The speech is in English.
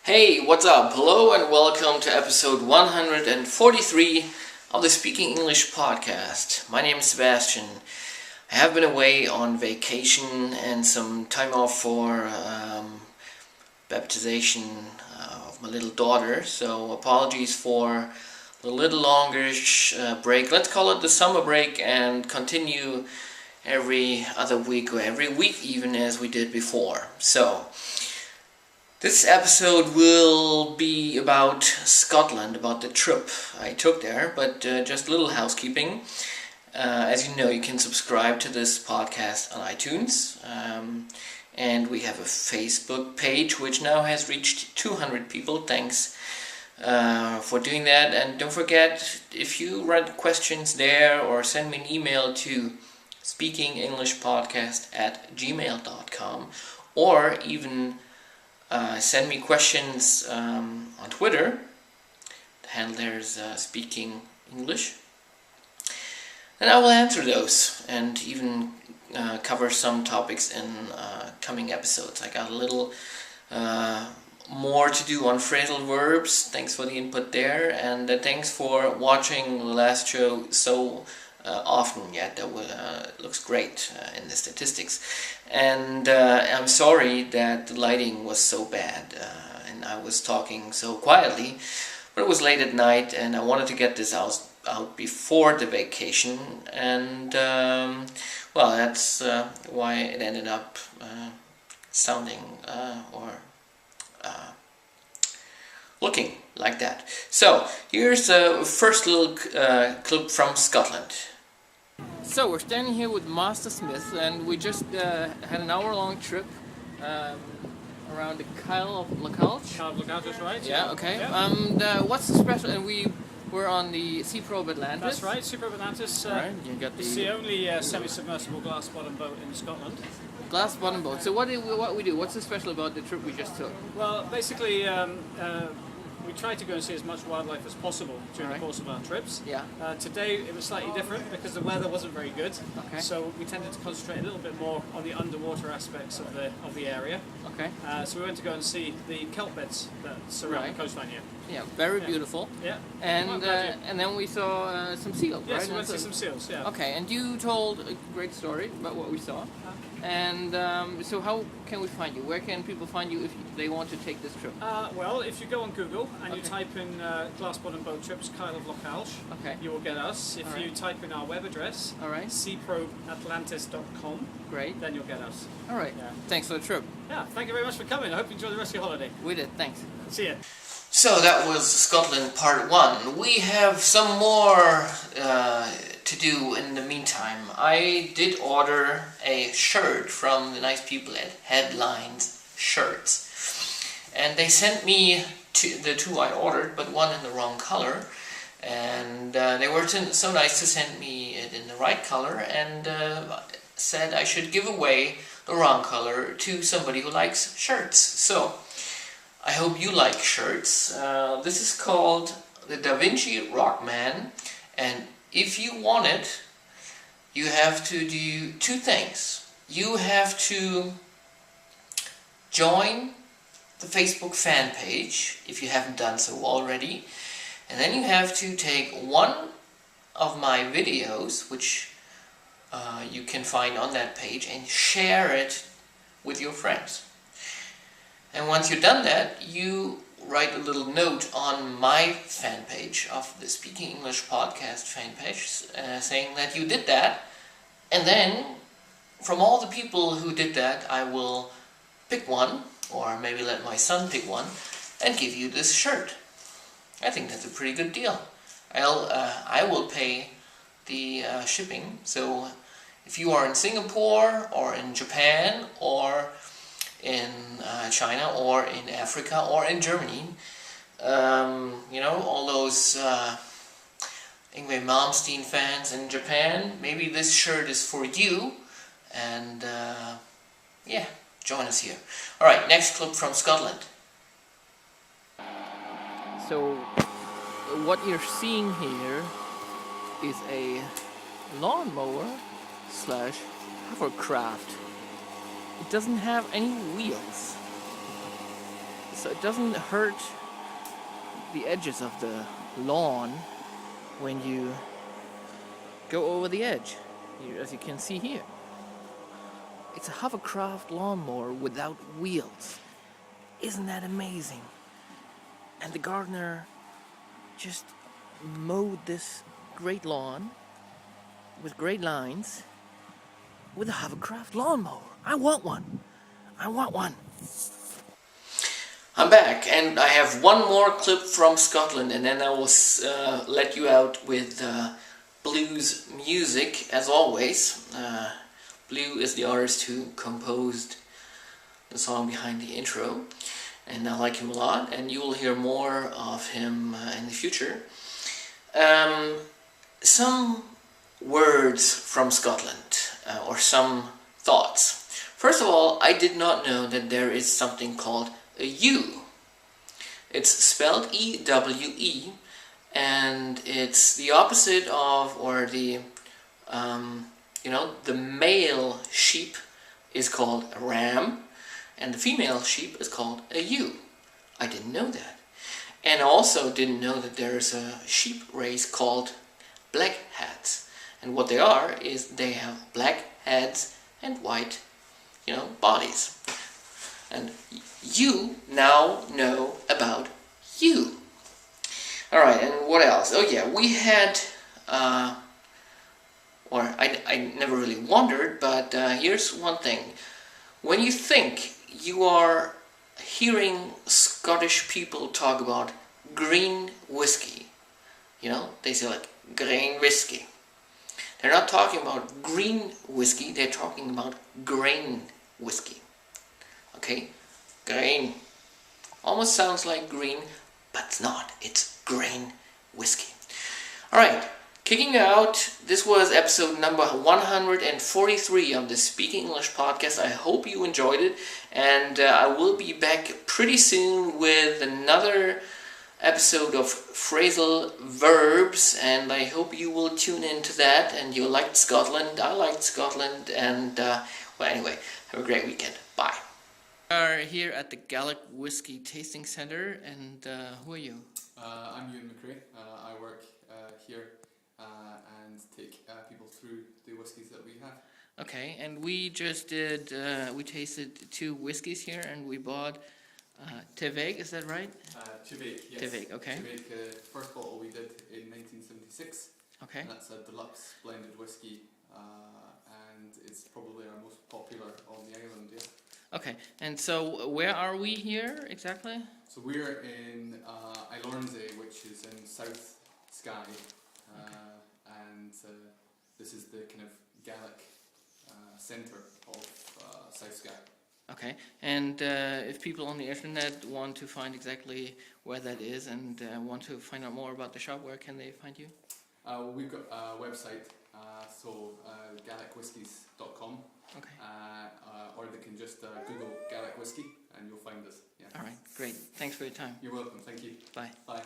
Hey, what's up? Hello and welcome to episode 143 of the Speaking English podcast. My name is Sebastian. I have been away on vacation and some time off for baptization of my little daughter, so apologies for a little longish break. Let's call it the summer break and continue every other week or every week even as we did before. So this episode will be about Scotland, about the trip I took there, but just a little housekeeping. As you know, you can subscribe to this podcast on iTunes, and we have a Facebook page which now has reached 200 people. Thanks for doing that, and don't forget, if you write questions there or send me an email to speakingenglishpodcast@gmail.com, or even send me questions on Twitter. The handle there is Speaking English, and I will answer those and even cover some topics in coming episodes. I got a little more to do on phrasal verbs. Thanks for the input there, and thanks for watching the last show so often yet. That looks great in the statistics, and I'm sorry that the lighting was so bad and I was talking so quietly, but it was late at night and I wanted to get this out before the vacation, and well, that's why it ended up sounding or looking like that. So here's the first little clip from Scotland. So we're standing here with Master Smith, and we just had an hour-long trip around the Kyle of Lacalch. Kyle of Lacalch is right. Yeah, okay. Yeah. What's the special? And we were on the Seaprobe Atlantis. That's right, Seaprobe Atlantis. Right. You got it's the only semi-submersible glass-bottom boat in Scotland. Glass bottom boat. So what we do? What's so special about the trip we just took? Well, basically, we try to go and see as much wildlife as possible during the course of our trips. Yeah. Today it was slightly different because the weather wasn't very good. Okay. So we tended to concentrate a little bit more on the underwater aspects of the area. Okay. So we went to go and see the kelp beds that surround the coastline here. Yeah, very beautiful. Yeah. And then we saw some seals, right? Yes, we went to see some seals, yeah. Okay, and you told a great story about what we saw. And so how can we find you? Where can people find you if they want to take this trip? Well, if you go on Google and you type in glass bottom boat trips Kyle of Lacalch, you will get us. If you type in our web address, seaprobeatlantis.com, then you'll get us. All right. Yeah. Thanks for the trip. Yeah, thank you very much for coming. I hope you enjoy the rest of your holiday. We did. Thanks. See you. So that was Scotland Part 1. We have some more to do in the meantime. I did order a shirt from the nice people at Headlines Shirts. And they sent me the two I ordered, but one in the wrong color. And they were so nice to send me it in the right color, and said I should give away the wrong color to somebody who likes shirts. So I hope you like shirts. This is called the Da Vinci Rockman, and if you want it, you have to do two things. You have to join the Facebook fan page if you haven't done so already, and then you have to take one of my videos, which you can find on that page, and share it with your friends. And once you've done that, you write a little note on my fan page of the Speaking English podcast fan page saying that you did that, and then from all the people who did that, I will pick one, or maybe let my son pick one, and give you this shirt. I think that's a pretty good deal. I will pay the shipping, so if you are in Singapore or in Japan or in China or in Africa or in Germany, you know, all those Yngwie Malmsteen fans in Japan, maybe this shirt is for you, and yeah, join us here. Alright, next clip from Scotland. So what you're seeing here is a lawnmower slash hovercraft. It doesn't have any wheels. so it doesn't hurt the edges of the lawn when you go over the edge, as you can see here. It's a hovercraft lawnmower without wheels. Isn't that amazing? And the gardener just mowed this great lawn with great lines with a hovercraft lawnmower. I want one. I want one. I'm back, and I have one more clip from Scotland, and then I will let you out with blues music, as always. Blue is the artist who composed the song behind the intro, and I like him a lot, and you will hear more of him in the future. Some words from Scotland, or some thoughts. First of all, I did not know that there is something called a U. It's spelled E-W-E, and it's the opposite of, or the, the male sheep is called a ram, and the female sheep is called a ewe. I didn't know that. And I also didn't know that there's a sheep race called blackheads. And what they are is they have black heads and white, bodies. And you now know about you. Alright, and what else? Oh yeah, we had, I never really wondered, but here's one thing. When you think you are hearing Scottish people talk about green whiskey, they say like grain whiskey. They're not talking about green whiskey, they're talking about grain whiskey. Okay? Grain. Almost sounds like green, but it's not. It's grain whiskey. Alright, kicking out, this was episode number 143 of the Speaking English podcast. I hope you enjoyed it, and I will be back pretty soon with another episode of phrasal verbs, and I hope you will tune into that, and you liked Scotland, I liked Scotland, and anyway, have a great weekend. Bye. We are here at the Gaelic Whiskey Tasting Center, and who are you? I'm Ewan McRae. I work here and take people through the whiskies that we have. Okay, and we just did, we tasted 2 whiskies here, and we bought Teveg, is that right? Teveg, yes. Teveg, okay. Teveg, first bottle we did in 1976. Okay. And that's a deluxe blended whiskey, and it's probably our most popular on the island, yeah. Okay, and so where are we here exactly? So we're in Ilornsay, which is in South Skye, and this is the kind of Gaelic centre of South Skye. Okay, and if people on the internet want to find exactly where that is and want to find out more about the shop, where can they find you? We've got a website, gaelicwhiskies.com. Okay. Or they can just Google Gaelic Whiskey and you'll find us. Yeah. All right, great. Thanks for your time. You're welcome. Thank you. Bye. Bye.